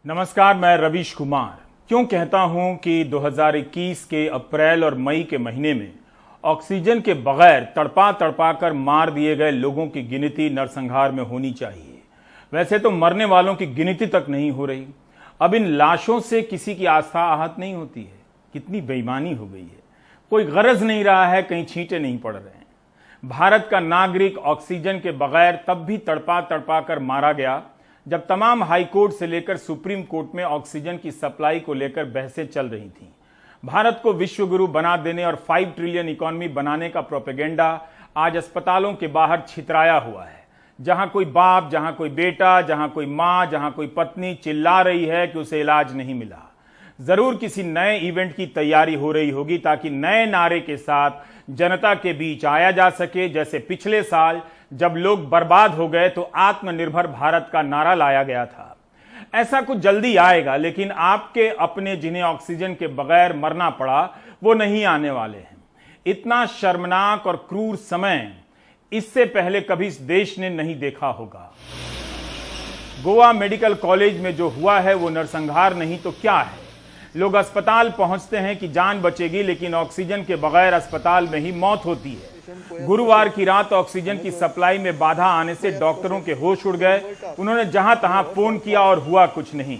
नमस्कार, मैं रवीश कुमार। क्यों कहता हूं कि 2021 के अप्रैल और मई के महीने में ऑक्सीजन के बगैर तड़पा तड़पा कर मार दिए गए लोगों की गिनती नरसंहार में होनी चाहिए। वैसे तो मरने वालों की गिनती तक नहीं हो रही। अब इन लाशों से किसी की आस्था आहत नहीं होती है। कितनी बेईमानी हो गई है। कोई गरज नहीं रहा है, कहीं छींटे नहीं पड़ रहे हैं। भारत का नागरिक ऑक्सीजन के बगैर तब भी तड़पा तड़पा कर मारा गया जब तमाम हाई कोर्ट से लेकर सुप्रीम कोर्ट में ऑक्सीजन की सप्लाई को लेकर बहसें चल रही थीं। भारत को विश्व गुरु बना देने और 5 ट्रिलियन इकोनॉमी बनाने का प्रोपेगेंडा आज अस्पतालों के बाहर छितराया हुआ है। जहां कोई बाप, जहां कोई बेटा, जहां कोई मां, जहां कोई पत्नी चिल्ला रही है कि उसे इलाज नहीं मिला। जरूर किसी नए इवेंट की तैयारी हो रही होगी ताकि नए नारे के साथ जनता के बीच आया जा सके। जैसे पिछले साल जब लोग बर्बाद हो गए तो आत्मनिर्भर भारत का नारा लाया गया था। ऐसा कुछ जल्दी आएगा, लेकिन आपके अपने जिन्हें ऑक्सीजन के बगैर मरना पड़ा वो नहीं आने वाले हैं। इतना शर्मनाक और क्रूर समय इससे पहले कभी इस देश ने नहीं देखा होगा। गोवा मेडिकल कॉलेज में जो हुआ है वो नरसंहार नहीं तो क्या है। लोग अस्पताल पहुंचते हैं कि जान बचेगी, लेकिन ऑक्सीजन के बगैर अस्पताल में ही मौत होती है। गुरुवार की रात ऑक्सीजन की सप्लाई में बाधा आने से डॉक्टरों के होश उड़ गए। उन्होंने जहां तहां फोन किया और हुआ कुछ नहीं।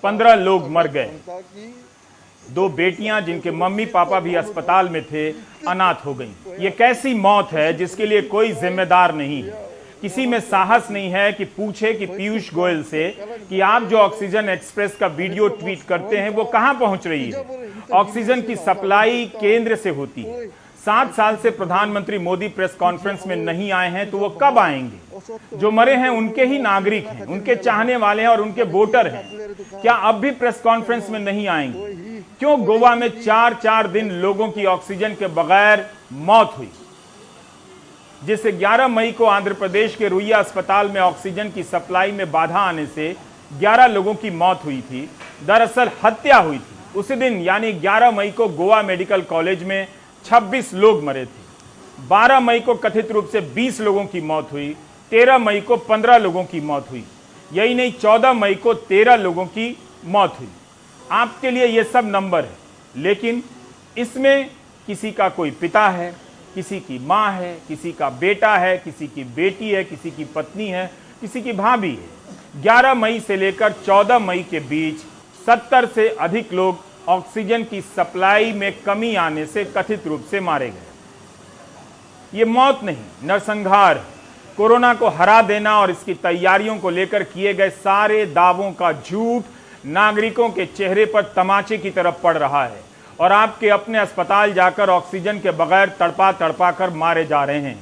15 लोग मर गए। 2 बेटियां जिनके मम्मी पापा भी अस्पताल में थे अनाथ हो गईं। ये कैसी मौत है जिसके लिए कोई जिम्मेदार नहीं है। किसी में साहस नहीं है कि पूछे कि पीयूष गोयल से कि आप जो ऑक्सीजन एक्सप्रेस का वीडियो ट्वीट करते हैं वो कहां पहुंच रही है। ऑक्सीजन की सप्लाई केंद्र से होती है। 7 साल से प्रधानमंत्री मोदी प्रेस कॉन्फ्रेंस में नहीं आए हैं तो वो कब आएंगे। जो मरे हैं उनके ही नागरिक हैं, उनके चाहने वाले हैं और उनके वोटर हैं। क्या अब भी प्रेस कॉन्फ्रेंस में नहीं आएंगे। क्यों गोवा में 4-4 दिन लोगों की ऑक्सीजन के बगैर मौत हुई, जिससे 11 मई को आंध्र प्रदेश के रुइया अस्पताल में ऑक्सीजन की सप्लाई में बाधा आने से 11 लोगों की मौत हुई थी। दरअसल हत्या हुई थी उसी दिन, यानी 11 मई को गोवा मेडिकल कॉलेज में 26 लोग मरे थे। 12 मई को कथित रूप से 20 लोगों की मौत हुई। 13 मई को 15 लोगों की मौत हुई। यही नहीं, 14 मई को 13 लोगों की मौत हुई। आपके लिए ये सब नंबर है, लेकिन इसमें किसी का कोई पिता है, किसी की मां है, किसी का बेटा है, किसी की बेटी है, किसी की पत्नी है, किसी की भाभी है। 11 मई से लेकर 14 मई के बीच 70 से अधिक लोग ऑक्सीजन की सप्लाई में कमी आने से कथित रूप से मारे गए। ये मौत नहीं, नरसंहार है। कोरोना को हरा देना और इसकी तैयारियों को लेकर किए गए सारे दावों का झूठ नागरिकों के चेहरे पर तमाचे की तरफ पड़ रहा है और आपके अपने अस्पताल जाकर ऑक्सीजन के बगैर तड़पा तड़पा कर मारे जा रहे हैं।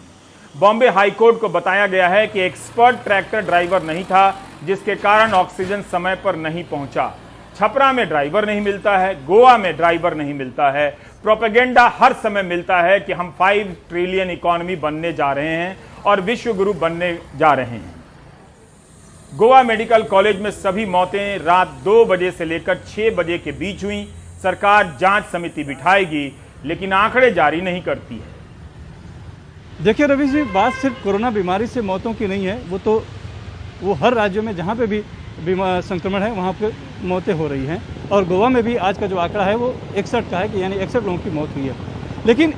बॉम्बे हाईकोर्ट को बताया गया है कि एक्सपर्ट ट्रैक्टर ड्राइवर नहीं था, जिसके कारण ऑक्सीजन समय पर नहीं पहुंचा। छपरा में ड्राइवर नहीं मिलता है, गोवा में ड्राइवर नहीं मिलता है। प्रोपेगेंडा हर समय मिलता है कि हम 5 ट्रिलियन इकोनॉमी बनने जा रहे हैं और विश्व गुरु बनने जा रहे हैं। गोवा मेडिकल कॉलेज में सभी मौतें रात 2 बजे से लेकर 6 बजे के बीच हुई। सरकार जांच समिति बिठाएगी, लेकिन आंकड़े जारी नहीं करती है। देखिए रवि जी, बात सिर्फ कोरोना बीमारी से मौतों की नहीं है। वो हर राज्यों में जहाँ पे भी संक्रमण है वहाँ पे मौतें हो रही हैं। और गोवा में भी आज का जो आंकड़ा है वो 61 का है कि यानी 61 लोगों की मौत हुई है। लेकिन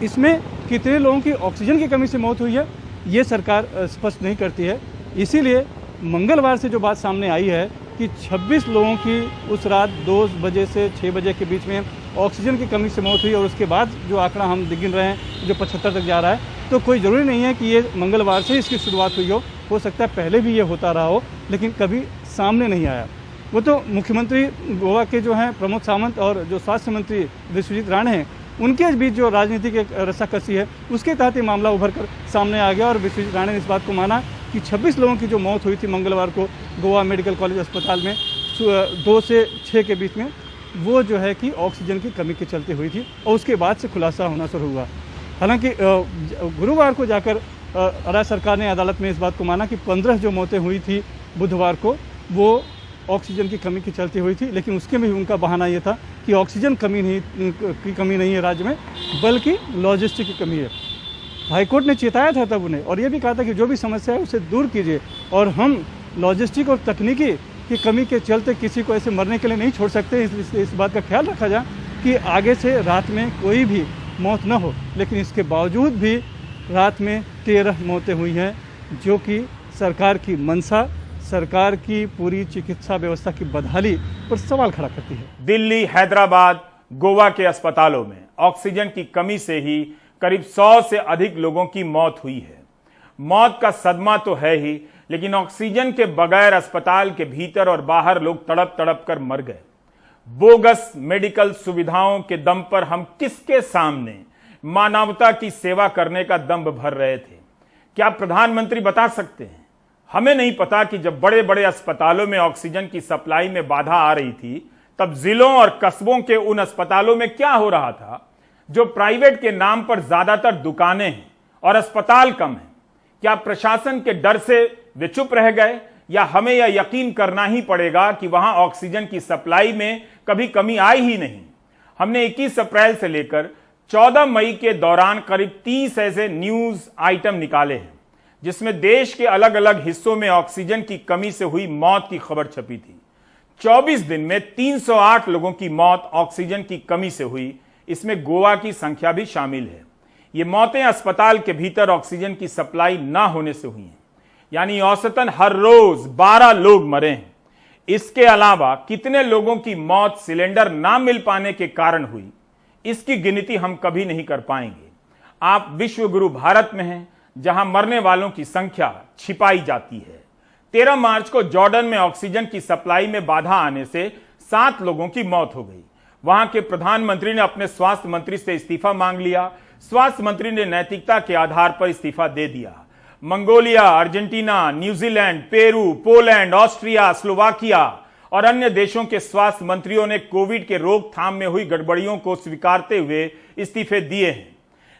इसमें कितने लोगों की ऑक्सीजन की कमी से मौत हुई है ये सरकार स्पष्ट नहीं करती है। इसीलिए मंगलवार से जो बात सामने आई है कि 26 लोगों की उस रात 2 बजे से 6 बजे के बीच में ऑक्सीजन की कमी से मौत हुई और उसके बाद जो आंकड़ा हम गिन रहे हैं जो 75 तक जा रहा है, तो कोई ज़रूरी नहीं है कि ये मंगलवार से इसकी शुरुआत हुई हो सकता है पहले भी ये होता रहा हो, लेकिन कभी सामने नहीं आया। वो तो मुख्यमंत्री गोवा के जो हैं प्रमोद सावंत और जो स्वास्थ्य मंत्री विश्वजीत राणे हैं, उनके बीच जो राजनीतिक एक रस्साकसी है उसके तहत ये मामला उभर कर सामने आ गया और विश्वजीत राणे ने इस बात को माना कि 26 लोगों की जो मौत हुई थी मंगलवार को गोवा मेडिकल कॉलेज अस्पताल में 2 से 6 के बीच में, वो जो है कि ऑक्सीजन की कमी के चलते हुई थी और उसके बाद से खुलासा होना शुरू हुआ। हालांकि गुरुवार को जाकर राज्य सरकार ने अदालत में इस बात को माना कि 15 जो मौतें हुई थी बुधवार को वो ऑक्सीजन की कमी के चलते हुई थी, लेकिन उसके में भी उनका बहाना ये था कि ऑक्सीजन की कमी नहीं है राज्य में, बल्कि लॉजिस्टिक की कमी है। हाईकोर्ट ने चेताया था तब उन्हें और ये भी कहा था कि जो भी समस्या है उसे दूर कीजिए और हम लॉजिस्टिक और तकनीकी कि कमी के चलते किसी को ऐसे मरने के लिए नहीं छोड़ सकते। इस बात का ख्याल रखा जाए कि आगे से रात में कोई भी मौत न हो। लेकिन इसके बावजूद भी रात में 13 मौतें हुई हैं, जो कि सरकार की मंशा, सरकार की पूरी चिकित्सा व्यवस्था की बदहाली पर सवाल खड़ा करती है। दिल्ली, हैदराबाद, गोवा के अस्पतालों में ऑक्सीजन की कमी से ही करीब 100 से अधिक लोगों की मौत हुई है। मौत का सदमा तो है ही, लेकिन ऑक्सीजन के बगैर अस्पताल के भीतर और बाहर लोग तड़प तड़प कर मर गए। बोगस मेडिकल सुविधाओं के दम पर हम किसके सामने मानवता की सेवा करने का दम्भ भर रहे थे? क्या प्रधानमंत्री बता सकते हैं? हमें नहीं पता कि जब बड़े बड़े अस्पतालों में ऑक्सीजन की सप्लाई में बाधा आ रही थी, तब जिलों और कस्बों के उन अस्पतालों में क्या हो रहा था जो प्राइवेट के नाम पर ज्यादातर दुकानें हैं और अस्पताल कम हैं? क्या प्रशासन के डर से वे चुप रह गए, या हमें यह यकीन करना ही पड़ेगा कि वहां ऑक्सीजन की सप्लाई में कभी कमी आई ही नहीं? हमने 21 अप्रैल से लेकर 14 मई के दौरान करीब 30 ऐसे न्यूज आइटम निकाले हैं जिसमें देश के अलग अलग हिस्सों में ऑक्सीजन की कमी से हुई मौत की खबर छपी थी। 24 दिन में 308 लोगों की मौत ऑक्सीजन की कमी से हुई। इसमें गोवा की संख्या भी शामिल है। ये मौतें अस्पताल के भीतर ऑक्सीजन की सप्लाई ना होने से हुई हैं, यानी औसतन हर रोज 12 लोग मरे हैं। इसके अलावा कितने लोगों की मौत सिलेंडर ना मिल पाने के कारण हुई, इसकी गिनती हम कभी नहीं कर पाएंगे। आप विश्व गुरु भारत में हैं, जहां मरने वालों की संख्या छिपाई जाती है। 13 मार्च को जॉर्डन में ऑक्सीजन की सप्लाई में बाधा आने से 7 लोगों की मौत हो गई। वहां के प्रधानमंत्री ने अपने स्वास्थ्य मंत्री से इस्तीफा मांग लिया। स्वास्थ्य मंत्री ने नैतिकता के आधार पर इस्तीफा दे दिया। Mongolia, Argentina, New Zealand, Peru, Poland, Austria, Slovakia और अन्य देशों के स्वास्थ्य मंत्रियों ने कोविड के रोकथाम में हुई गड़बड़ियों को स्वीकारते हुए इस्तीफे दिए हैं।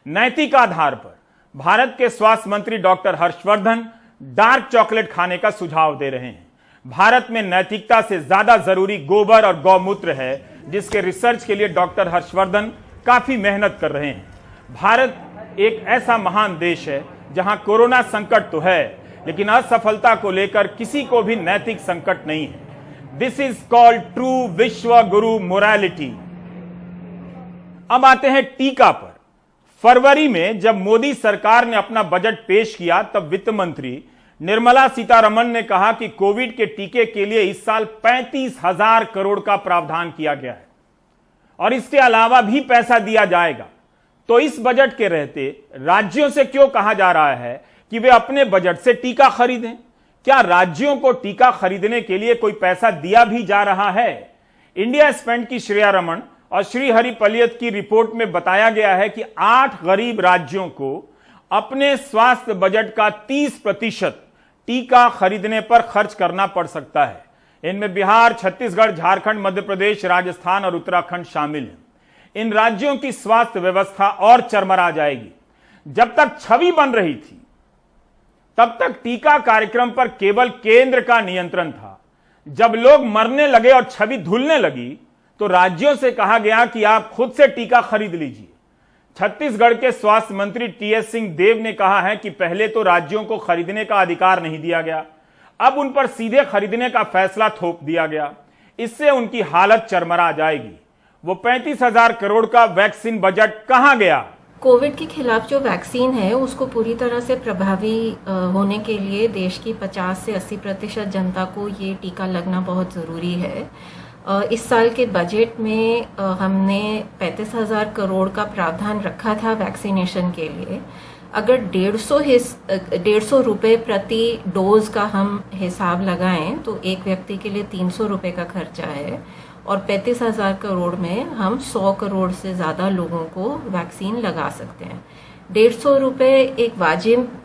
नैतिक आधार पर भारत के स्वास्थ्य मंत्री डॉक्टर हर्षवर्धन डार्क चॉकलेट खाने का सुझाव दे रहे हैं। भारत में नैतिकता से ज्यादा जरूरी गोबर और गौमूत्र है, जिसके रिसर्च के लिए डॉक्टर हर्षवर्धन काफी मेहनत कर रहे हैं। भारत एक ऐसा महान देश है जहां कोरोना संकट तो है, लेकिन असफलता को लेकर किसी को भी नैतिक संकट नहीं है। दिस इज कॉल्ड ट्रू विश्व गुरु मोरालिटी। अब आते हैं टीका पर। फरवरी में जब मोदी सरकार ने अपना बजट पेश किया, तब वित्त मंत्री निर्मला सीतारमण ने कहा कि कोविड के टीके के लिए इस साल 35,000 करोड़ का प्रावधान किया गया है और इसके अलावा भी पैसा दिया जाएगा। तो इस बजट के रहते राज्यों से क्यों कहा जा रहा है कि वे अपने बजट से टीका खरीदें? क्या राज्यों को टीका खरीदने के लिए कोई पैसा दिया भी जा रहा है? इंडिया स्पेंड की श्रेया रमन और श्रीहरि पलियत की रिपोर्ट में बताया गया है कि 8 गरीब राज्यों को अपने स्वास्थ्य बजट का 30% टीका खरीदने पर खर्च करना पड़ सकता है। इनमें बिहार, छत्तीसगढ़, झारखंड, मध्य प्रदेश, राजस्थान और उत्तराखंड शामिल हैं। इन राज्यों की स्वास्थ्य व्यवस्था और चरमरा जाएगी। जब तक छवि बन रही थी, तब तक टीका कार्यक्रम पर केवल केंद्र का नियंत्रण था। जब लोग मरने लगे और छवि धुलने लगी, तो राज्यों से कहा गया कि आप खुद से टीका खरीद लीजिए। छत्तीसगढ़ के स्वास्थ्य मंत्री टीएस सिंह देव ने कहा है कि पहले तो राज्यों को खरीदने का अधिकार नहीं दिया गया, अब उन पर सीधे खरीदने का फैसला थोप दिया गया। इससे उनकी हालत चरमरा जाएगी। वो 35,000 करोड़ का वैक्सीन बजट कहां गया? कोविड के खिलाफ जो वैक्सीन है उसको पूरी तरह से प्रभावी होने के लिए देश की 50 से 80% जनता को ये टीका लगना बहुत ज़रूरी है। इस साल के बजट में हमने 35,000 करोड़ का प्रावधान रखा था वैक्सीनेशन के लिए। अगर 150 रुपये प्रति डोज का हम हिसाब लगाएं तो एक व्यक्ति के लिए 300 रुपये का खर्चा है और 35,000 करोड़ में हम 100 करोड़ से ज़्यादा लोगों को वैक्सीन लगा सकते हैं। 150 रुपये एक वाजिब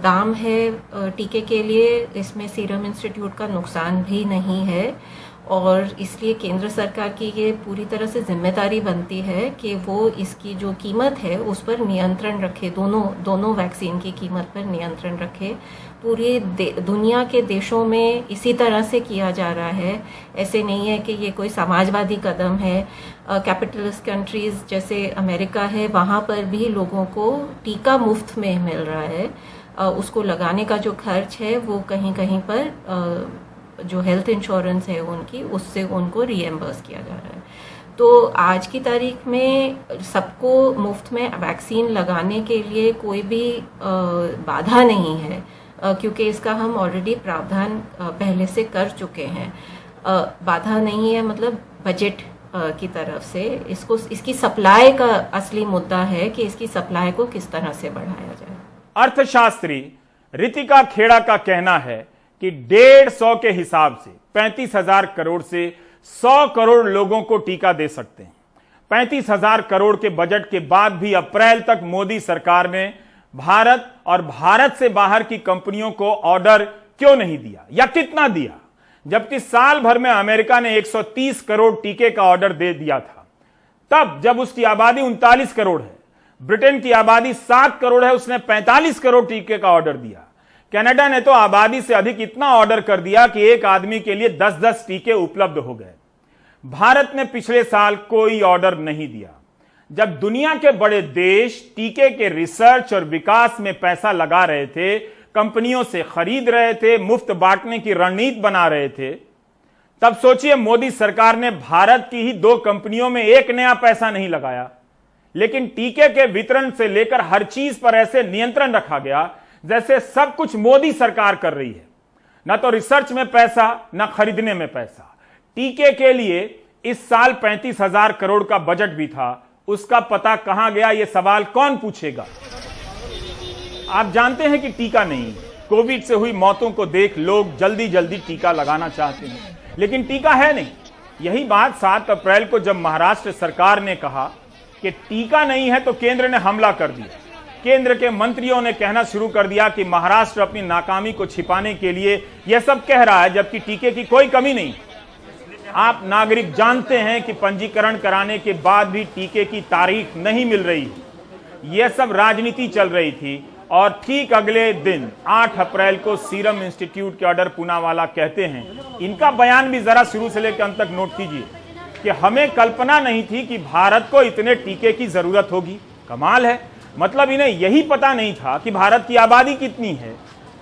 दाम है टीके के लिए। इसमें सीरम इंस्टीट्यूट का नुकसान भी नहीं है और इसलिए केंद्र सरकार की ये पूरी तरह से जिम्मेदारी बनती है कि वो इसकी जो कीमत है उस पर नियंत्रण रखे, दोनों वैक्सीन की कीमत पर नियंत्रण रखे। पूरी दुनिया के देशों में इसी तरह से किया जा रहा है। ऐसे नहीं है कि ये कोई समाजवादी कदम है। कैपिटलिस्ट कंट्रीज जैसे अमेरिका है, वहाँ पर भी लोगों को टीका मुफ्त में मिल रहा है। उसको लगाने का जो खर्च है वो कहीं कहीं पर जो हेल्थ इंश्योरेंस है उनकी, उससे उनको रीएम्बर्स किया जा रहा है। तो आज की तारीख में सबको मुफ्त में वैक्सीन लगाने के लिए कोई भी बाधा नहीं है, क्योंकि इसका हम ऑलरेडी प्रावधान पहले से कर चुके हैं। बाधा नहीं है मतलब बजट की तरफ से इसकी सप्लाई का असली मुद्दा है कि इसकी सप्लाई को किस तरह से बढ़ाया जाए। अर्थशास्त्री रितिका खेड़ा का कहना है कि 150 के हिसाब से 35,000 करोड़ से 100 करोड़ लोगों को टीका दे सकते हैं। 35,000 करोड़ के बजट के बाद भी अप्रैल तक मोदी सरकार ने भारत और भारत से बाहर की कंपनियों को ऑर्डर क्यों नहीं दिया या कितना दिया, जबकि साल भर में अमेरिका ने 130 करोड़ टीके का ऑर्डर दे दिया था। तब जब उसकी आबादी 39 करोड़ है, ब्रिटेन की आबादी 7 करोड़ है, उसने 45 करोड़ टीके का ऑर्डर दिया। कनाडा ने तो आबादी से अधिक इतना ऑर्डर कर दिया कि एक आदमी के लिए 10-10 टीके उपलब्ध हो गए। भारत ने पिछले साल कोई ऑर्डर नहीं दिया। जब दुनिया के बड़े देश टीके के रिसर्च और विकास में पैसा लगा रहे थे, कंपनियों से खरीद रहे थे, मुफ्त बांटने की रणनीति बना रहे थे, तब सोचिए मोदी सरकार ने भारत की ही 2 कंपनियों में एक नया पैसा नहीं लगाया, लेकिन टीके के वितरण से लेकर हर चीज पर ऐसे नियंत्रण रखा गया जैसे सब कुछ मोदी सरकार कर रही है। न तो रिसर्च में पैसा, न खरीदने में पैसा। टीके के लिए इस साल 35,000 करोड़ का बजट भी था, उसका पता कहां गया, यह सवाल कौन पूछेगा। आप जानते हैं कि टीका नहीं, कोविड से हुई मौतों को देख लोग जल्दी जल्दी टीका लगाना चाहते हैं, लेकिन टीका है नहीं। यही बात 7 अप्रैल को जब महाराष्ट्र सरकार ने कहा कि टीका नहीं है तो केंद्र ने हमला कर दिया। केंद्र के मंत्रियों ने कहना शुरू कर दिया कि महाराष्ट्र अपनी नाकामी को छिपाने के लिए यह सब कह रहा है, जबकि टीके की कोई कमी नहीं। आप नागरिक जानते हैं कि पंजीकरण कराने के बाद भी टीके की तारीख नहीं मिल रही। यह सब राजनीति चल रही थी। और ठीक अगले दिन 8 अप्रैल को सीरम इंस्टीट्यूट के ऑर्डर पूनावाला कहते हैं, इनका बयान भी जरा शुरू से लेकर अंत तक नोट कीजिए, कि हमें कल्पना नहीं थी कि भारत को इतने टीके की जरूरत होगी। कमाल है, मतलब इन्हें यही पता नहीं था कि भारत की आबादी कितनी है,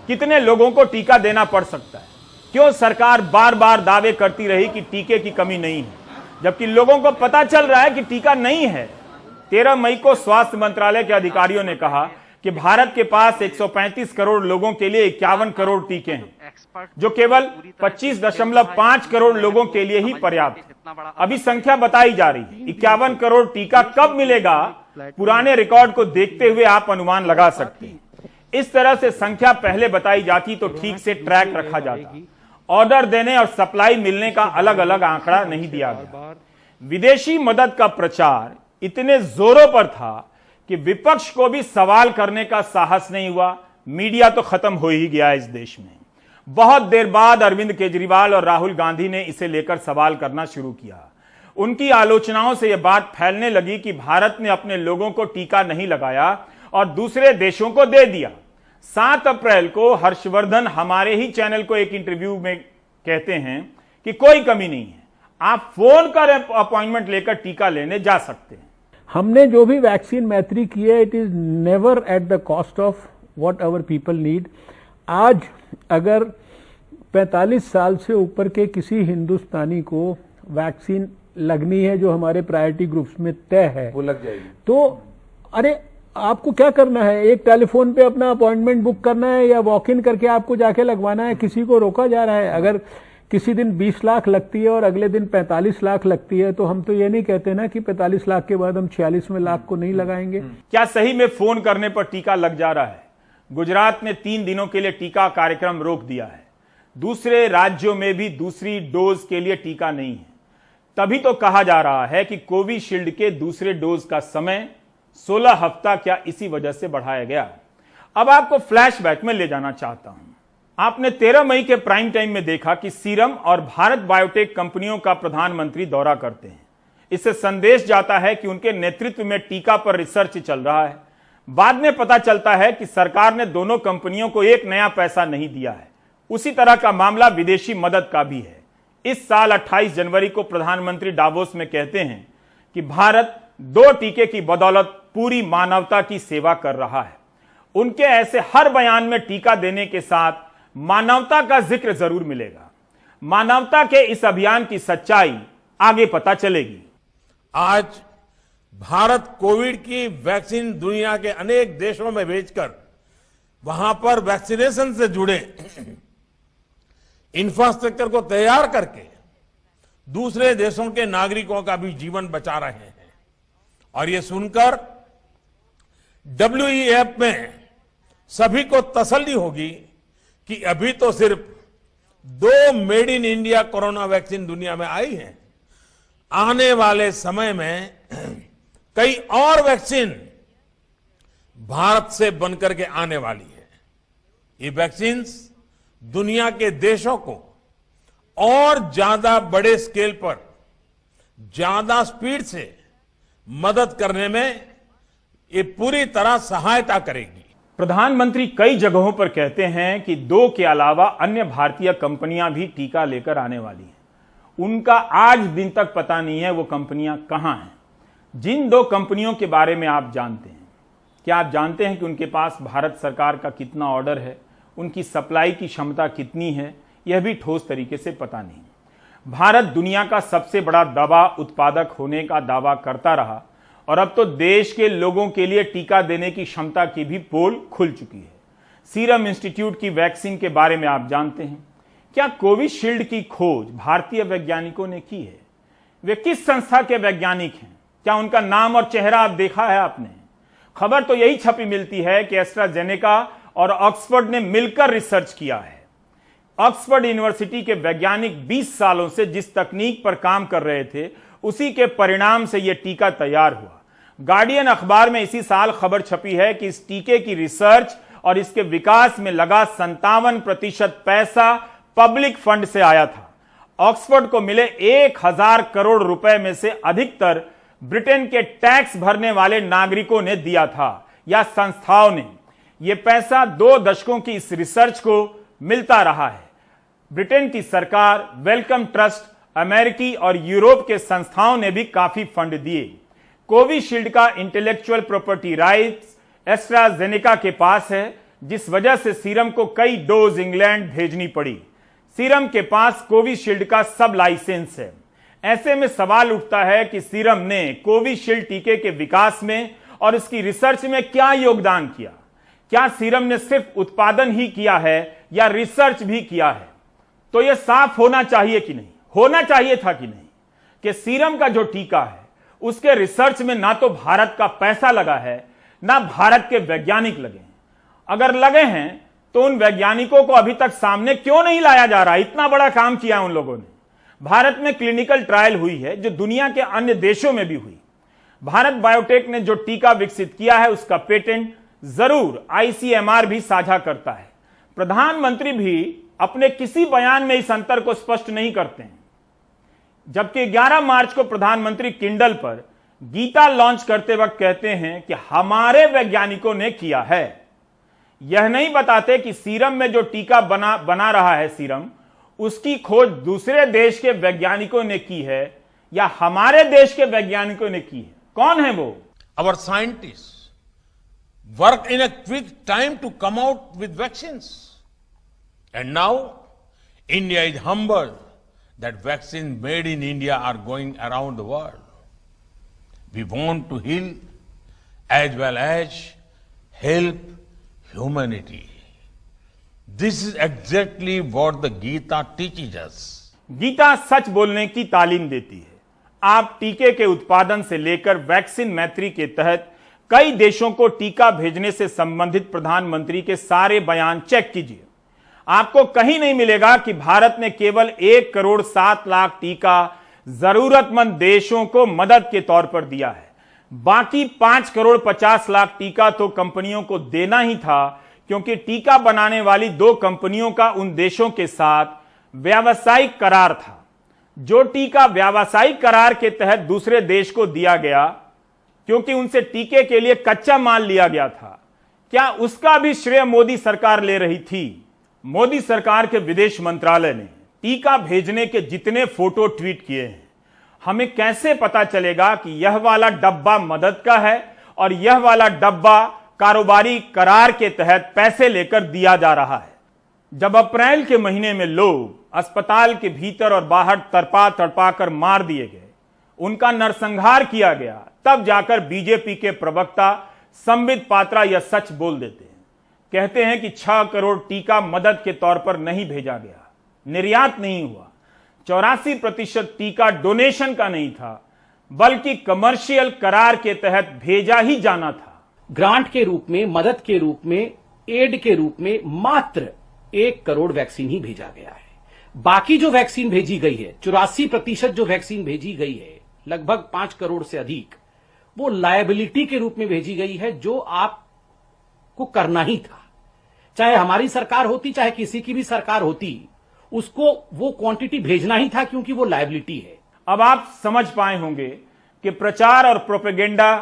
कितने लोगों को टीका देना पड़ सकता है। क्यों सरकार बार बार दावे करती रही कि टीके की कमी नहीं है, जबकि लोगों को पता चल रहा है कि टीका नहीं है। 13 मई को स्वास्थ्य मंत्रालय के अधिकारियों ने कहा कि भारत के पास 135 करोड़ लोगों के लिए 51 करोड़ टीके हैं, जो केवल 25.5 करोड़ लोगों के लिए ही पर्याप्त है। अभी संख्या बताई जा रही है। 51 करोड़ टीका कब मिलेगा, पुराने रिकॉर्ड को देखते हुए आप अनुमान लगा सकते हैं। इस तरह से संख्या पहले बताई जाती तो ठीक से ट्रैक रखा जाता। ऑर्डर देने और सप्लाई मिलने का अलग अलग आंकड़ा नहीं दिया गया। विदेशी मदद का प्रचार इतने जोरों पर था कि विपक्ष को भी सवाल करने का साहस नहीं हुआ। मीडिया तो खत्म हो ही गया इस देश में। बहुत देर बाद अरविंद केजरीवाल और राहुल गांधी ने इसे लेकर सवाल करना शुरू किया। उनकी आलोचनाओं से यह बात फैलने लगी कि भारत ने अपने लोगों को टीका नहीं लगाया और दूसरे देशों को दे दिया। 7 अप्रैल को हर्षवर्धन हमारे ही चैनल को एक इंटरव्यू में कहते हैं कि कोई कमी नहीं है, आप फोन कर अपॉइंटमेंट लेकर टीका लेने जा सकते हैं। हमने जो भी वैक्सीन मैत्री की है, it is never at the cost of what our people need. आज अगर 45 साल से ऊपर के किसी हिंदुस्तानी को वैक्सीन लगनी है जो हमारे प्रायोरिटी ग्रुप्स में तय है, वो लग जाएगी। तो अरे आपको क्या करना है, एक टेलीफोन पे अपना अपॉइंटमेंट बुक करना है या वॉक इन करके आपको जाके लगवाना है। किसी को रोका जा रहा है। अगर किसी दिन 20 लाख लगती है और अगले दिन 45 लाख लगती है, तो हम तो ये नहीं कहते ना कि 45 लाख के बाद हम 46वें लाख को नहीं लगाएंगे। क्या सही में फोन करने पर टीका लग जा रहा है? गुजरात ने 3 दिनों के लिए टीका कार्यक्रम रोक दिया है। दूसरे राज्यों में भी दूसरी डोज के लिए टीका नहीं है। तभी तो कहा जा रहा है कि कोविशील्ड के दूसरे डोज का समय 16 हफ्ता क्या इसी वजह से बढ़ाया गया। अब आपको फ्लैशबैक में ले जाना चाहता हूं। आपने 13 मई के प्राइम टाइम में देखा कि सीरम और भारत बायोटेक कंपनियों का प्रधानमंत्री दौरा करते हैं। इससे संदेश जाता है कि उनके नेतृत्व में टीका पर रिसर्च चल रहा है। बाद में पता चलता है कि सरकार ने दोनों कंपनियों को एक नया पैसा नहीं दिया है। उसी तरह का मामला विदेशी मदद का भी है। इस साल 28 जनवरी को प्रधानमंत्री डावोस में कहते हैं कि भारत 2 टीके की बदौलत पूरी मानवता की सेवा कर रहा है। उनके ऐसे हर बयान में टीका देने के साथ मानवता का जिक्र जरूर मिलेगा। मानवता के इस अभियान की सच्चाई आगे पता चलेगी। आज भारत कोविड की वैक्सीन दुनिया के अनेक देशों में भेजकर वहां पर वैक्सीनेशन से जुड़े इंफ्रास्ट्रक्चर को तैयार करके दूसरे देशों के नागरिकों का भी जीवन बचा रहे हैं। और ये सुनकर WEF में सभी को तसल्ली होगी कि अभी तो सिर्फ 2 made in India corona vaccine दुनिया में आई हैं। आने वाले समय में कई और वैक्सीन भारत से बनकर के आने वाली है। ये वैक्सीन्स दुनिया के देशों को और ज्यादा बड़े स्केल पर ज्यादा स्पीड से मदद करने में ये पूरी तरह सहायता करेगी। प्रधानमंत्री कई जगहों पर कहते हैं कि 2 के अलावा अन्य भारतीय कंपनियां भी टीका लेकर आने वाली हैं। उनका आज दिन तक पता नहीं है वो कंपनियां कहां हैं। जिन 2 कंपनियों के बारे में आप जानते हैं, क्या आप जानते हैं कि उनके पास भारत सरकार का कितना ऑर्डर है, उनकी सप्लाई की क्षमता कितनी है? यह भी ठोस तरीके से पता नहीं। भारत दुनिया का सबसे बड़ा दवा उत्पादक होने का दावा करता रहा और अब तो देश के लोगों के लिए टीका देने की क्षमता की भी पोल खुल चुकी है। सीरम इंस्टीट्यूट की वैक्सीन के बारे में आप जानते हैं। क्या कोविशील्ड की खोज भारतीय वैज्ञानिकों ने की है? वे किस संस्था के वैज्ञानिक हैं? क्या उनका नाम और चेहरा आप देखा है आपने? खबर तो यही छपी मिलती है कि एस्ट्राजेनेका और ऑक्सफोर्ड ने मिलकर रिसर्च किया है। ऑक्सफोर्ड यूनिवर्सिटी के वैज्ञानिक 20 सालों से जिस तकनीक पर काम कर रहे थे, उसी के परिणाम से यह टीका तैयार हुआ। गार्डियन अखबार में इसी साल खबर छपी है कि इस टीके की रिसर्च और इसके विकास में लगा 57% पैसा पब्लिक फंड से आया था। ऑक्सफोर्ड को मिले 1000 करोड़ रुपए में से अधिकतर ब्रिटेन के टैक्स भरने वाले नागरिकों ने दिया था या संस्थाओं ने। यह पैसा 2 दशकों की इस रिसर्च को मिलता रहा है। ब्रिटेन की सरकार, वेलकम ट्रस्ट, अमेरिकी और यूरोप के संस्थाओं ने भी काफी फंड दिए। कोविशील्ड का इंटेलेक्चुअल प्रॉपर्टी राइट्स एस्ट्राजेनेका के पास है, जिस वजह से सीरम को कई डोज इंग्लैंड भेजनी पड़ी। सीरम के पास कोविशील्ड का सब लाइसेंस है। ऐसे में सवाल उठता है कि सीरम ने कोविशील्ड टीके के विकास में और इसकी रिसर्च में क्या योगदान किया? क्या सीरम ने सिर्फ उत्पादन ही किया है या रिसर्च भी किया है? तो यह साफ होना चाहिए कि नहीं, होना चाहिए था कि नहीं, कि सीरम का जो टीका है उसके रिसर्च में ना तो भारत का पैसा लगा है, ना भारत के वैज्ञानिक लगे हैं। अगर लगे हैं तो उन वैज्ञानिकों को अभी तक सामने क्यों नहीं लाया जा रहा? इतना बड़ा काम किया उन लोगों ने। भारत में क्लिनिकल ट्रायल हुई है जो दुनिया के अन्य देशों में भी हुई। भारत बायोटेक ने जो टीका विकसित किया है उसका पेटेंट जरूर ICMR भी साझा करता है। प्रधानमंत्री भी अपने किसी बयान में इस अंतर को स्पष्ट नहीं करते हैं। जबकि 11 मार्च को प्रधानमंत्री किंडल पर गीता लॉन्च करते वक्त कहते हैं कि हमारे वैज्ञानिकों ने किया है। यह नहीं बताते कि सीरम में जो टीका बना रहा है सीरम, उसकी खोज दूसरे देश के वैज्ञानिकों ने की है या हमारे देश के वैज्ञानिकों ने की है। कौन है वो? Our scientists work in a quick time to come out with vaccines. And now India is humbled that vaccines made in India are going around the world. We want to heal as well as help humanity. This is exactly what the Gita teaches us. Gita सच बोलने की तालीम देती है। आप टीके के उत्पादन से लेकर वैक्सीन मैत्री के तहत कई देशों को टीका भेजने से संबंधित प्रधानमंत्री के सारे बयान चेक कीजिए। आपको कहीं नहीं मिलेगा कि भारत ने केवल 1 करोड़ 7 लाख टीका जरूरतमंद देशों को मदद के तौर पर दिया है। बाकी 5 करोड़ 50 लाख टीका तो कंपनियों को देना ही था, क्योंकि टीका बनाने वाली 2 कंपनियों का उन देशों के साथ व्यावसायिक करार था। जो टीका व्यावसायिक करार के तहत दूसरे देश को दिया गया, क्योंकि उनसे टीके के लिए कच्चा माल लिया गया था, क्या उसका भी श्रेय मोदी सरकार ले रही थी? मोदी सरकार के विदेश मंत्रालय ने टीका भेजने के जितने फोटो ट्वीट किए हैं, हमें कैसे पता चलेगा कि यह वाला डब्बा मदद का है और यह वाला डब्बा कारोबारी करार के तहत पैसे लेकर दिया जा रहा है? जब अप्रैल के महीने में लोग अस्पताल के भीतर और बाहर तड़पा तड़पा कर मार दिए गए, उनका नरसंहार किया गया, तब जाकर बीजेपी के प्रवक्ता संबित पात्रा यह सच बोल देते हैं। कहते हैं कि 6 करोड़ टीका मदद के तौर पर नहीं भेजा गया, निर्यात नहीं हुआ। 84% टीका डोनेशन का नहीं था, बल्कि कमर्शियल करार के तहत भेजा ही जाना था। ग्रांट के रूप में, मदद के रूप में, एड के रूप में मात्र 1 करोड़ वैक्सीन ही भेजा गया है। बाकी जो वैक्सीन भेजी गई है, 84% जो वैक्सीन भेजी गई है, लगभग 5 करोड़ से अधिक, वो लायबिलिटी के रूप में भेजी गई है, जो आपको करना ही था। चाहे हमारी सरकार होती, चाहे किसी की भी सरकार होती, उसको वो क्वांटिटी भेजना ही था, क्योंकि वो लायबिलिटी है। अब आप समझ पाए होंगे कि प्रचार और प्रोपेगेंडा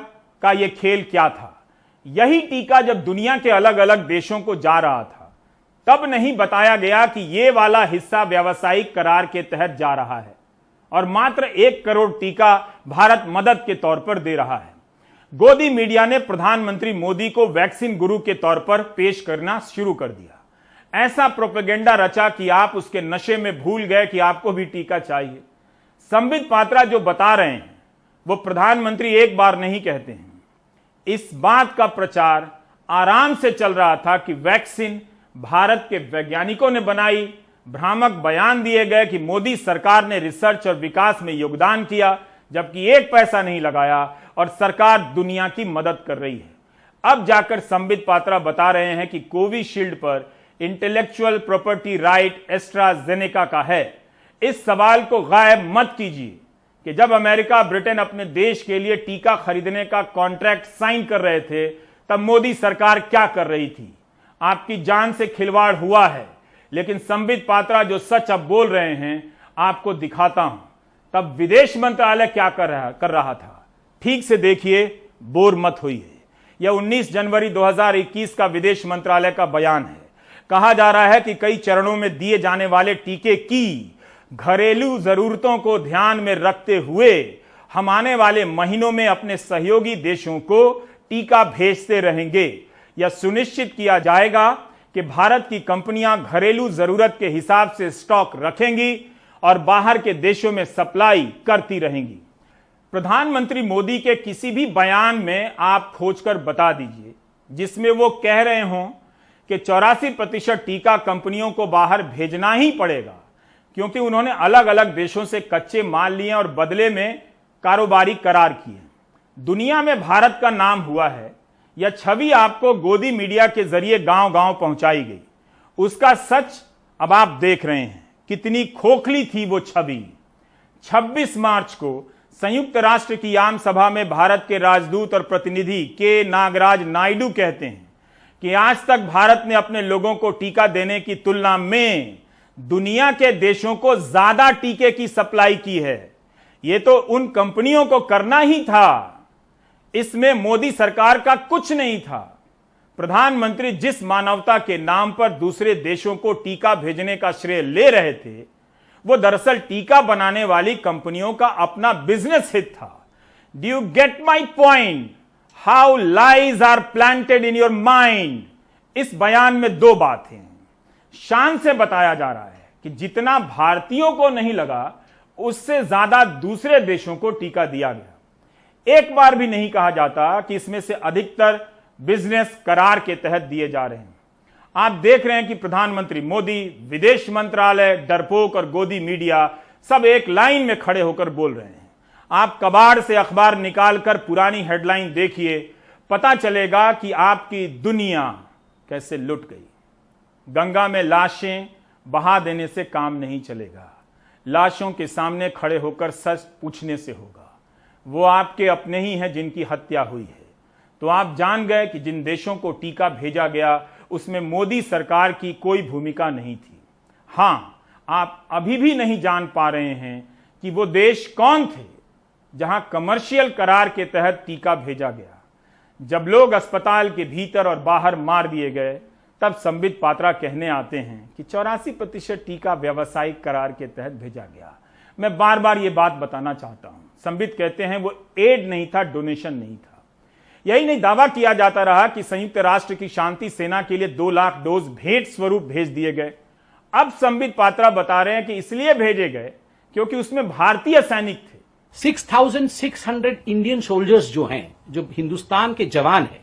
का यह खेल क्या था। यही टीका जब दुनिया के अलग अलग देशों को जा रहा था, तब नहीं बताया गया कि यह वाला हिस्सा व्यावसायिक करार के तहत जा रहा है और मात्र 1 करोड़ टीका भारत मदद के तौर पर दे रहा है। गोदी मीडिया ने प्रधानमंत्री मोदी को वैक्सीन गुरु के तौर पर पेश करना शुरू कर दिया। ऐसा प्रोपेगेंडा रचा कि आप उसके नशे में भूल गए कि आपको भी टीका चाहिए। संबित पात्रा जो बता रहे हैं वो प्रधानमंत्री एक बार नहीं कहते हैं। इस बात का प्रचार आराम से चल रहा था कि वैक्सीन भारत के वैज्ञानिकों ने बनाई। भ्रामक बयान दिए गए कि मोदी सरकार ने रिसर्च और विकास में योगदान किया, जबकि 1 पैसा नहीं लगाया और सरकार दुनिया की मदद कर रही है। अब जाकर संबित पात्रा बता रहे हैं कि कोविशील्ड पर इंटेलेक्चुअल प्रॉपर्टी राइट एस्ट्राजेनेका का है। इस सवाल को गायब मत कीजिए कि जब अमेरिका ब्रिटेन अपने देश के लिए टीका खरीदने का कॉन्ट्रैक्ट साइन कर रहे थे, तब मोदी सरकार क्या कर रही थी। आपकी जान से खिलवाड़ हुआ है, लेकिन संबित पात्रा जो सच अब बोल रहे हैं आपको दिखाता हूं। तब विदेश मंत्रालय क्या कर रहा था, ठीक से देखिए, बोर मत होइए। यह 19 जनवरी 2021 का विदेश मंत्रालय का बयान है। कहा जा रहा है कि कई चरणों में दिए जाने वाले टीके की घरेलू जरूरतों को ध्यान में रखते हुए हम आने वाले महीनों में अपने सहयोगी देशों को टीका भेजते रहेंगे। यह सुनिश्चित किया जाएगा कि भारत की कंपनियां घरेलू जरूरत के हिसाब से स्टॉक रखेंगी और बाहर के देशों में सप्लाई करती रहेंगी। प्रधानमंत्री मोदी के किसी भी बयान में आप खोजकर बता दीजिए जिसमें वो कह रहे हों कि 84% टीका कंपनियों को बाहर भेजना ही पड़ेगा, क्योंकि उन्होंने अलग अलग देशों से कच्चे माल लिए और बदले में कारोबारी करार किए। दुनिया में भारत का नाम हुआ है, यह छवि आपको गोदी मीडिया के जरिए गांव गांव पहुंचाई गई। उसका सच अब आप देख रहे हैं। कितनी खोखली थी वो छवि। 26 मार्च को संयुक्त राष्ट्र की आम सभा में भारत के राजदूत और प्रतिनिधि के नागराज नायडू कहते हैं कि आज तक भारत ने अपने लोगों को टीका देने की तुलना में दुनिया के देशों को ज्यादा टीके की सप्लाई की है। यह तो उन कंपनियों को करना ही था, इसमें मोदी सरकार का कुछ नहीं था। प्रधानमंत्री जिस मानवता के नाम पर दूसरे देशों को टीका भेजने का श्रेय ले रहे थे, वो दरअसल टीका बनाने वाली कंपनियों का अपना बिजनेस हित था। Do you get my point? How lies are planted in your mind. इस बयान में 2 बातें शान से बताया जा रहा है कि जितना भारतीयों को नहीं लगा, उससे ज्यादा दूसरे देशों को टीका दिया गया। एक बार भी नहीं कहा जाता कि इसमें से अधिकतर बिजनेस करार के तहत दिए जा रहे हैं। आप देख रहे हैं कि प्रधानमंत्री मोदी, विदेश मंत्रालय, डरपोक और गोदी मीडिया सब एक लाइन में खड़े होकर बोल रहे हैं। आप कबाड़ से अखबार निकालकर पुरानी हेडलाइन देखिए, पता चलेगा कि आपकी दुनिया कैसे लुट गई। गंगा में लाशें बहा देने से काम नहीं चलेगा। लाशों के सामने खड़े होकर सच पूछने से होगा। वो आपके अपने ही हैं जिनकी हत्या हुई है। तो आप जान गए कि जिन देशों को टीका भेजा गया उसमें मोदी सरकार की कोई भूमिका नहीं थी। हां, आप अभी भी नहीं जान पा रहे हैं कि वो देश कौन थे जहां कमर्शियल करार के तहत टीका भेजा गया। जब लोग अस्पताल के भीतर और बाहर मार दिए गए, तब संबित पात्रा कहने आते हैं कि 84% टीका व्यावसायिक करार के तहत भेजा गया। मैं बार बार ये बात बताना चाहता हूं। संबित कहते हैं वो एड नहीं था, डोनेशन नहीं था। यही नहीं, दावा किया जाता रहा कि संयुक्त राष्ट्र की शांति सेना के लिए 2 लाख डोज भेंट स्वरूप भेज दिए गए। अब संबित पात्रा बता रहे हैं कि इसलिए भेजे गए क्योंकि उसमें भारतीय सैनिक थे। 6,600 इंडियन सोल्जर्स जो हैं, जो हिंदुस्तान के जवान हैं,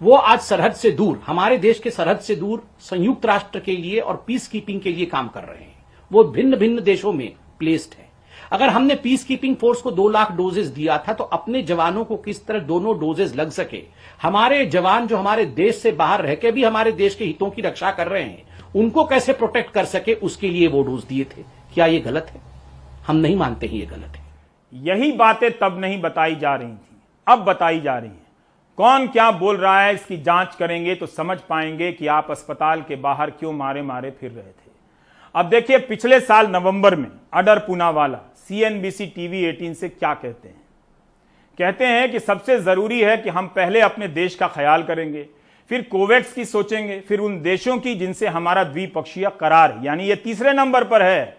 वो आज सरहद से दूर, हमारे देश के सरहद से दूर संयुक्त राष्ट्र के लिए और पीस कीपिंग के लिए काम कर रहे हैं। वो भिन्न भिन्न देशों में प्लेस्ड है। अगर हमने पीस कीपिंग फोर्स को 2 लाख डोजेस दिया था तो अपने जवानों को किस तरह दोनों डोजेस लग सके, हमारे जवान जो हमारे देश से बाहर रह के भी हमारे देश के हितों की रक्षा कर रहे हैं, उनको कैसे प्रोटेक्ट कर सके, उसके लिए वो डोज दिए थे। क्या ये गलत है? हम नहीं मानते हैं ये गलत है। यही बातें तब नहीं बताई जा रही थी, अब बताई जा रही हैं। कौन क्या बोल रहा है इसकी जांच करेंगे तो समझ पाएंगे कि आप अस्पताल के बाहर क्यों मारे मारे फिर रहे थे। अब देखिए, पिछले साल नवंबर में अडर पूनावाला CNBC TV 18 से क्या कहते हैं। कहते हैं कि सबसे जरूरी है कि हम पहले अपने देश का ख्याल करेंगे, फिर कोवैक्स की सोचेंगे, फिर उन देशों की जिनसे हमारा द्विपक्षीय करार, यानी ये तीसरे नंबर पर है।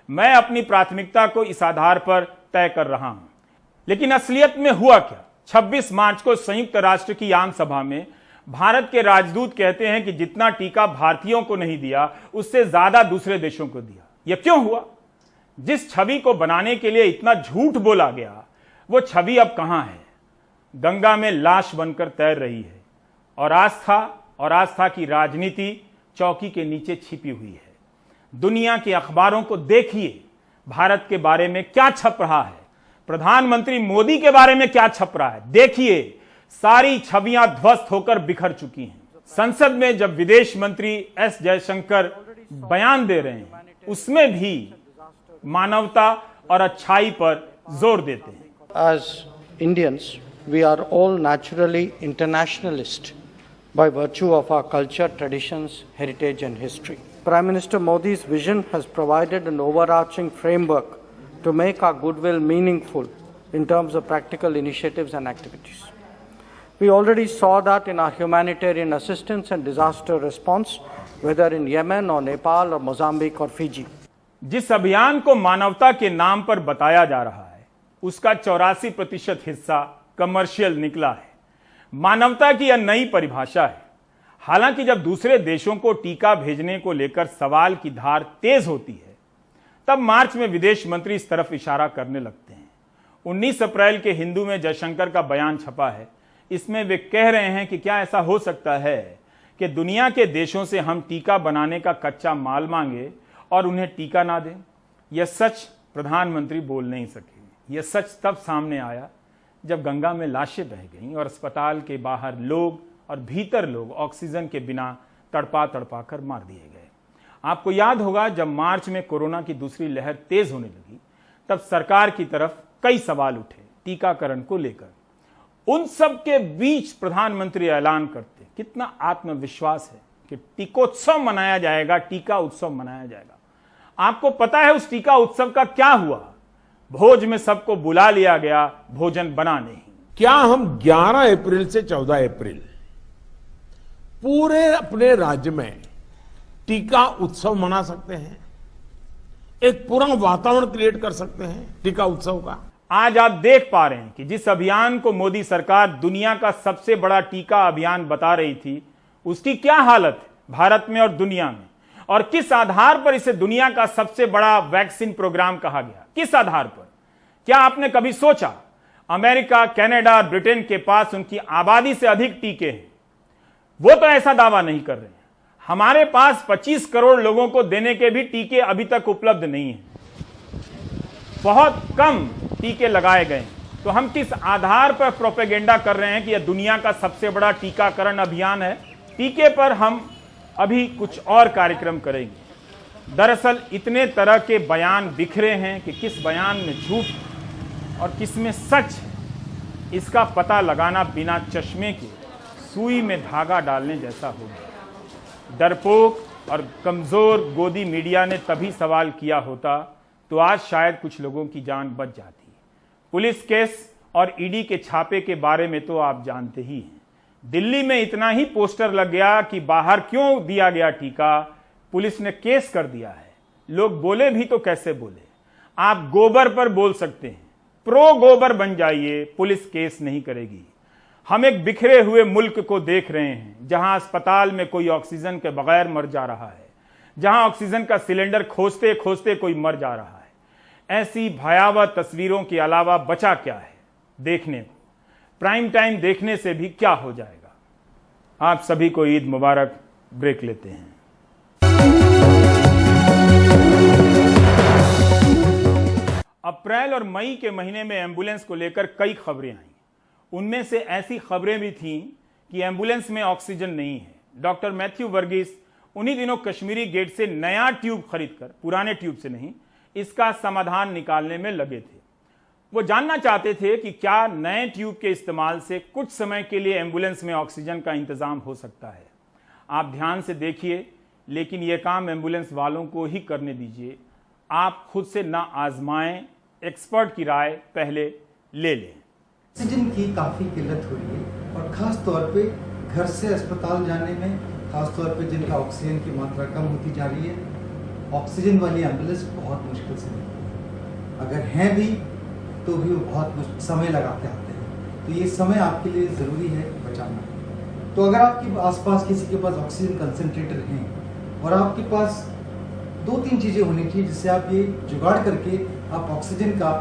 मैं अपनी प्राथमिकता को इस आधार पर तय कर रहा हूं। लेकिन असलियत में हुआ क्या? 26 मार्च को संयुक्त राष्ट्र की आम सभा में भारत के राजदूत कहते हैं कि जितना टीका भारतीयों को नहीं दिया, उससे ज्यादा दूसरे देशों को दिया। यह क्यों हुआ? जिस छवि को बनाने के लिए इतना झूठ बोला गया, वो छवि अब कहां है? गंगा में लाश बनकर तैर रही है और आस्था की राजनीति चौकी के नीचे छिपी हुई है। दुनिया के अखबारों को देखिए, भारत के बारे में क्या छप रहा है, प्रधानमंत्री मोदी के बारे में क्या छप रहा है। देखिए, सारी छवियां ध्वस्त होकर बिखर चुकी हैं। संसद में जब विदेश मंत्री S जयशंकर बयान दे रहे हैं, उसमें भी मानवता और अच्छाई पर जोर देते हैं। As Indians, we are all naturally internationalist by virtue of our culture, traditions, heritage and history. Prime Minister Modi's vision has provided an overarching framework to make our goodwill meaningful in terms of practical initiatives and activities. We already saw that in our humanitarian assistance and disaster response, whether in Yemen or Nepal or Mozambique or Fiji. जिस अभियान को मानवता के नाम पर बताया जा रहा है, उसका 84% हिस्सा कमर्शियल निकला है। मानवता की यह नई परिभाषा है। हालांकि जब दूसरे देशों को टीका भेजने को लेकर सवाल की धार तेज होती है, तब मार्च में विदेश मंत्री इस तरफ इशारा करने लगते हैं। 19 अप्रैल के हिंदू में जयशंकर का बयान छपा है। इसमें वे कह रहे हैं कि क्या ऐसा हो सकता है कि दुनिया के देशों से हम टीका बनाने का कच्चा माल मांगे और उन्हें टीका ना दें। यह सच प्रधानमंत्री बोल नहीं सके। यह सच तब सामने आया जब गंगा में लाशें बह गईं और अस्पताल के बाहर लोग और भीतर लोग ऑक्सीजन के बिना तड़पा तड़पा कर मार दिए गए। आपको याद होगा, जब मार्च में कोरोना की दूसरी लहर तेज होने लगी, तब सरकार की तरफ कई सवाल उठे टीकाकरण को लेकर। उन सब के बीच प्रधानमंत्री ऐलान करते, कितना आत्मविश्वास है कि टीकोत्सव मनाया जाएगा, टीका उत्सव मनाया जाएगा। आपको पता है उस टीका उत्सव का क्या हुआ? भोज में सबको बुला लिया गया, भोजन बना नहीं। क्या हम 11 अप्रैल से 14 अप्रैल पूरे अपने राज्य में टीका उत्सव मना सकते हैं? एक पूरा वातावरण क्रिएट कर सकते हैं टीका उत्सव का। आज आप देख पा रहे हैं कि जिस अभियान को मोदी सरकार दुनिया का सबसे बड़ा टीका अभियान बता रही थी, उसकी क्या हालत है भारत में और दुनिया में, और किस आधार पर इसे दुनिया का सबसे बड़ा वैक्सीन प्रोग्राम कहा गया? किस आधार पर? क्या आपने कभी सोचा अमेरिका, कनाडा, ब्रिटेन के पास उनकी आबादी से अधिक टीके हैं? वो तो ऐसा दावा नहीं कर रहे हैं। हमारे पास 25 करोड़ लोगों को देने के भी टीके अभी तक उपलब्ध नहीं है। बहुत कम टीके लगाए गए। तो हम किस आधार पर प्रोपेगेंडा कर रहे हैं कि यह दुनिया का सबसे बड़ा टीकाकरण अभियान है? टीके पर हम अभी कुछ और कार्यक्रम करेंगे। दरअसल इतने तरह के बयान बिखरे हैं कि किस बयान में झूठ और किस में सच है, इसका पता लगाना बिना चश्मे के सुई में धागा डालने जैसा होगा। डरपोक और कमजोर गोदी मीडिया ने तभी सवाल किया होता तो आज शायद कुछ लोगों की जान बच जाती। पुलिस केस और ईडी के छापे के बारे में तो आप जानते ही हैं। दिल्ली में इतना ही पोस्टर लग गया कि बाहर क्यों दिया गया टीका, पुलिस ने केस कर दिया है। लोग बोले भी तो कैसे बोले? आप गोबर पर बोल सकते हैं, प्रो गोबर बन जाइए, पुलिस केस नहीं करेगी। हम एक बिखरे हुए मुल्क को देख रहे हैं जहां अस्पताल में कोई ऑक्सीजन के बगैर मर जा रहा है, जहां ऑक्सीजन का सिलेंडर खोजते खोजते कोई मर जा रहा है। ऐसी भयावह तस्वीरों के अलावा बचा क्या है देखने को? प्राइम टाइम देखने से भी क्या हो जाएगा? आप सभी को ईद मुबारक। ब्रेक लेते हैं। अप्रैल और मई के महीने में एम्बुलेंस को लेकर कई खबरें आईं। उनमें से ऐसी खबरें भी थीं कि एम्बुलेंस में ऑक्सीजन नहीं है। डॉक्टर मैथ्यू वर्गीस उन्हीं दिनों कश्मीरी गेट से नया ट्यूब खरीदकर, पुराने ट्यूब से नहीं, इसका समाधान निकालने में लगे थे। वो जानना चाहते थे कि क्या नए ट्यूब के इस्तेमाल से कुछ समय के लिए एम्बुलेंस में ऑक्सीजन का इंतजाम हो सकता है। आप ध्यान से देखिए, लेकिन यह काम एम्बुलेंस वालों को ही करने दीजिए। आप खुद से ना आजमाएं, एक्सपर्ट की राय पहले ले लें। ऑक्सीजन की काफ़ी किल्लत हो रही है और ख़ास तौर पे घर से अस्पताल जाने में, ख़ास तौर पे जिनका ऑक्सीजन की मात्रा कम होती जा रही है, ऑक्सीजन वाली एम्बुलेंस बहुत मुश्किल से मिलती है। अगर हैं भी तो भी वो बहुत समय लगा के आते हैं। तो ये समय आपके लिए ज़रूरी है बचाना। तो अगर आपके आसपास किसी के पास ऑक्सीजन कंसनट्रेटर हैं और आपके पास 2-3 चीज़ें होनी चाहिए जिससे आप ये जुगाड़ करके आप ऑक्सीजन का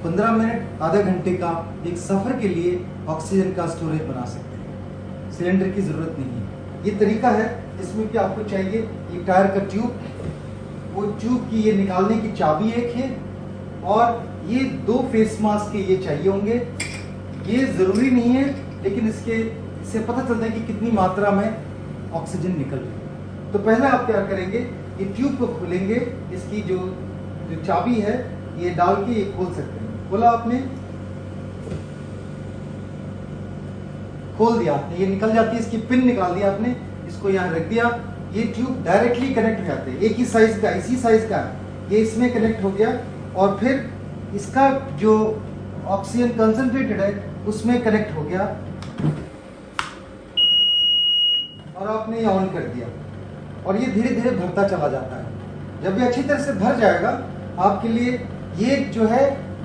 15 मिनट, आधा घंटे का एक सफ़र के लिए ऑक्सीजन का स्टोरेज बना सकते हैं। सिलेंडर की ज़रूरत नहीं है। ये तरीका है जिसमें कि आपको चाहिए ये टायर का ट्यूब, वो ट्यूब की ये निकालने की चाबी एक है और ये 2 फेस मास्क के ये चाहिए होंगे। ये ज़रूरी नहीं है, लेकिन इससे पता चलता है कि कितनी मात्रा में ऑक्सीजन निकल रही है। तो पहले आप क्या करेंगे, ये ट्यूब को खोलेंगे, इसकी जो चाबी है ये डाल के ये खोल सकते हैं। खोला आपने, खोल दिया आपने, ये निकल जाती है, इसकी पिन निकाल दिया आपने, इसको यहाँ रख दिया। ये ट्यूब डायरेक्टली कनेक्ट हो जाते हैं, एक ही साइज का, इसी साइज का ये इसमें कनेक्ट हो गया और फिर इसका जो ऑक्सीजन कंसंट्रेटेड है उसमें कनेक्ट हो गया और आपने ये ऑन कर दिया और ये धीरे धीरे भरता चला जाता है। जब ये अच्छी तरह से भर जाएगा आपके लिए, ये जो है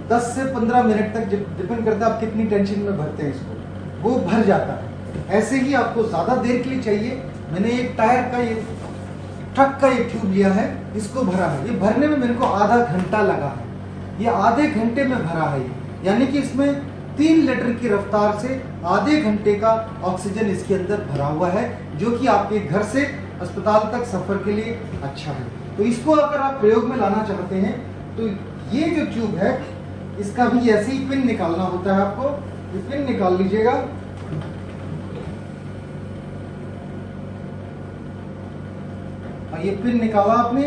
10 से 15 मिनट तक, डिपेंड करता है आप कितनी टेंशन में भरते हैं इसको, वो भर जाता है। ऐसे ही आपको ज़्यादा देर के लिए चाहिए। मैंने एक टायर का, ये ट्रक का ये ट्यूब लिया है, इसको भरा है। ये भरने में मेरे को आधा घंटा लगा है। ये आधे घंटे में भरा है, यानी कि इसमें 3 लीटर की रफ्तार से आधे घंटे का ऑक्सीजन इसके अंदर भरा हुआ है, जो कि आपके घर से अस्पताल तक सफर के लिए अच्छा है। तो इसको अगर आप प्रयोग में लाना चाहते हैं तो ये जो ट्यूब है इसका भी ऐसे ही पिन निकालना होता है आपको। ये पिन निकाल लीजिएगा और ये पिन निकाला आपने,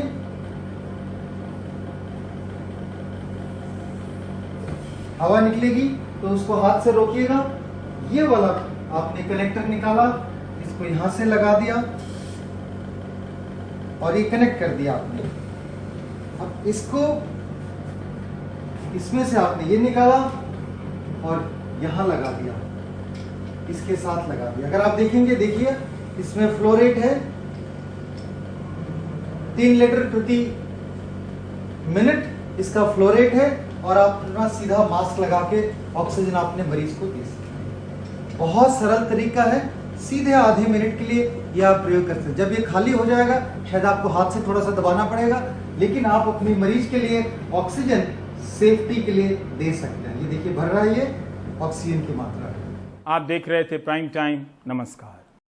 हवा निकलेगी तो उसको हाथ से रोकिएगा। ये वाला आपने कनेक्टर निकाला, इसको यहां से लगा दिया और ये कनेक्ट कर दिया आपने। अब इसको इसमें से आपने ये निकाला और यहां लगा दिया, इसके साथ लगा दिया। अगर आप देखेंगे, देखिए इसमें फ्लो रेट है 3 लीटर प्रति मिनट इसका फ्लो रेट है और आप अपना सीधा मास्क लगा के ऑक्सीजन अपने मरीज को दे सकते हैं। बहुत सरल तरीका है, सीधे आधे मिनट के लिए ये आप प्रयोग कर सकते हैं। जब ये खाली हो जाएगा शायद आपको हाथ से थोड़ा सा दबाना पड़ेगा, लेकिन आप अपने मरीज के लिए ऑक्सीजन सेफ्टी के लिए दे सकते हैं। ये देखिए भर रहा है, ये ऑक्सीजन की मात्रा है। आप देख रहे थे प्राइम टाइम। नमस्कार।